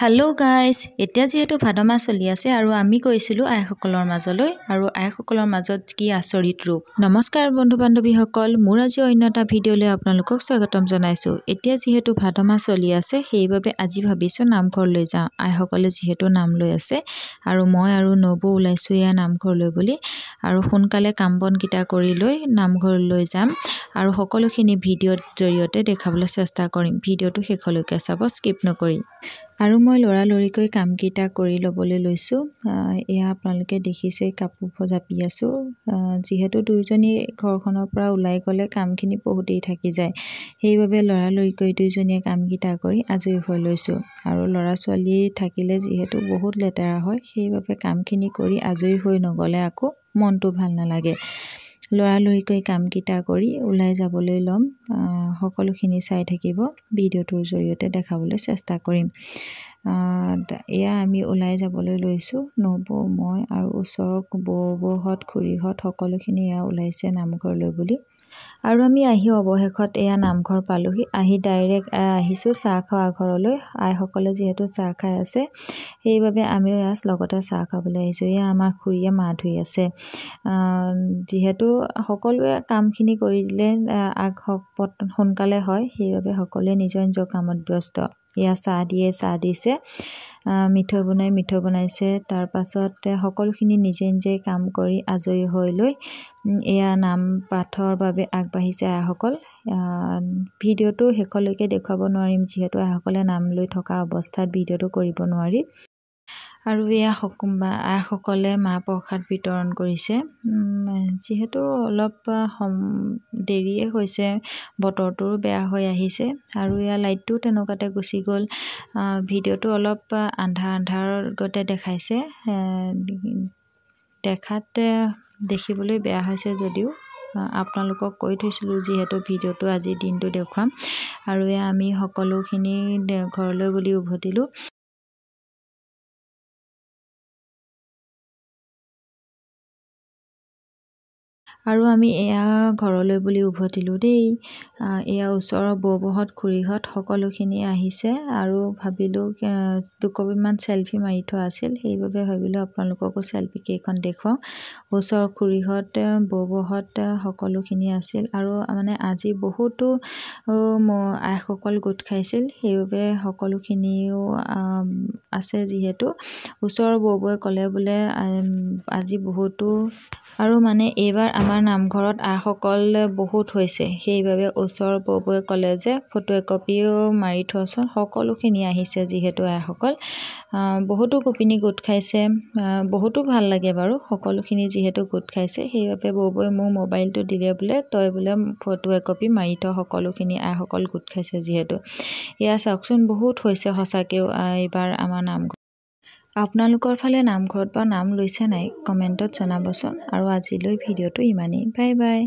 hello guys এতিয়া যেহেতু ভাদমা চলি আছে আৰু আমি কৈছিলো আইসকলৰ মাজলৈ আৰু আইসকলৰ মাজত কি আচৰিত ৰূপ নমস্কাৰ বন্ধু বান্ধৱীসকল মোৰ আজি অন্য এটা ভিডিঅলৈ আপোনালোকক স্বাগতম জনাইছো এতিয়া যেহেতু ভাদমা চলি আছে সেইবাবে আজি ভাবিছো নামঘৰলৈ যাওঁ আইসকলে যেহেতু নাম লৈ আছে আৰু মই আৰু নবু ওলাইছো ইয়া নামঘৰলৈ বুলি আৰু সোনকালে কাম বন কিটা কৰি লৈ নামঘৰলৈ যাম আৰু সকলোখিনি ভিডিঅৰ জৰিয়তে দেখাবলৈ চেষ্টা কৰিম ভিডিঅটো শেষলৈকে চাব স্কিপ নকৰি আৰু মই লৰালৰিকৈ কাম কিটা কৰি লবলৈ লৈছো এয়া আপোনালোকে দেখিছে কাপোৰ জাপি আছো যেহেতু দুইজনী ঘৰখনৰ পৰা ওলাই গলে কামখিনি বহুতেই থাকি যায় সেইবাবে লৰালৰিকৈ দুইজনীয়ে কাম কিটা কৰি আজৰি হৈ লৈছো আৰু লৰা ছোৱালী থাকিলে যেহেতু বহুত লেতেৰা হয় সেইবাবে কামখিনি কৰি আজৰি হৈ নগলে আকৌ মনটো ভাল নালাগে লৰালৰিকৈ কাম কিটা কৰি ওলাই যাবলৈ লম সকলোখিনি চাই থাকিব ভিডিঅটোৰ জৰিয়তে দেখাবলৈ চেষ্টা কৰিম এয়া আমি ওলাই যাবলৈ লৈছো নবৌ মই আৰু ওচৰৰ বৌহত খুৰীহত সকলোখিনি এয়া ওলাইছে নামঘৰলৈ বুলি আৰু আমি আহি অৱশেষত এয়া নামঘৰ পালোহি আহি ডাইৰেক্ট আহিছো চাহ খোৱা ঘৰলৈ আইসকলে যেহেতু চাহ খাই আছে সেইবাবে আমিও ইয়াত লগতে চাহ খাবলৈ আহিছো এয়া আমাৰ খুৰীয়ে মা ধুই আছে যেহেতু সকলোৱে কামখিনি কৰি দিলে আগহক সোনকালে হয় সেইবাবে সকলোৱে নিজৰ নিজৰ কামত ব্যস্ত ইয়া চাহ দিছে মিঠৈ বনাইছে তাৰ পাছত সকলোখিনি নিজে নিজে কাম কৰি আজৰি হৈ লৈ এয়া নাম পাঠৰ বাবে আগবাঢ়িছে আইসকল ভিডিঅটো শেষলৈকে দেখুৱাব নোৱাৰিম যেহেতু আইসকলে নাম লৈ থকা অৱস্থাত ভিডিঅটো কৰিব নোৱাৰি আৰু এয়া আইসকলে মা প্ৰসাদ বিতৰণ কৰিছে যেহেতু অলপ দেৰিয়ে হৈছে বতৰটো বেয়া হৈ আহিছে আৰু এয়া লাইটটো তেনেকুৱাতে গুচি গ'ল ভিডিঅটো অলপ আন্ধাৰ গতে দেখাইছে দেখাত দেখিবলৈ বেয়া হৈছে যদিও আপোনালোকক কৈ থৈছিলো যিহেতু ভিডিঅটো আজি দিনটো দেখুৱাম আৰু আমি সকলোখিনি ঘৰলৈ বুলি উভতিলো আৰু আমি এয়া ঘৰলৈ বুলি উভতিলো দেই এয়া ওচৰৰ বৌবহত খুৰীহত সকলোখিনি আহিছে আৰু ভাবিলো দুকপিমান সেলফি মাৰি থোৱা আছিল সেইবাবে ভাবিলো আপোনালোককো সেলফি কেইখন দেখুৱাও ওচৰৰ খুৰীহত বৌবহত সকলোখিনি আছিল আৰু মানে আজি বহুতো আইসকল গোট খাইছিল সেইবাবে সকলোখিনিও আছে যেহেতু ওচৰৰ বৌবই ক'লে বোলে আজি বহুতো আৰু মানে এইবাৰ আমাৰ নামঘৰত আইসকল বহুত হৈছে সেইবাবে ওচৰৰ বৌবই ক'লে যে ফটো একপিও মাৰি থোৱাচোন সকলোখিনি আহিছে যিহেতু আইসকল বহুতো গোপিনী গোট খাইছে বহুতো ভাল লাগে বাৰু সকলোখিনি যিহেতু গোট খাইছে সেইবাবে বৌবই মোক মোবাইলটো দিলে বোলে তই বোলে ফটো একপি মাৰি থ সকলোখিনি আইসকল গোট খাইছে যিহেতু এয়া চাওকচোন বহুত হৈছে সঁচাকেও এইবাৰ আমাৰ নামঘৰ আপোনালোকৰ ফালে নামঘৰত বা নাম লৈছে নাই কমেন্টত জনাবচোন আৰু আজিলৈ ভিডিঅটো ইমানেই বাই বাই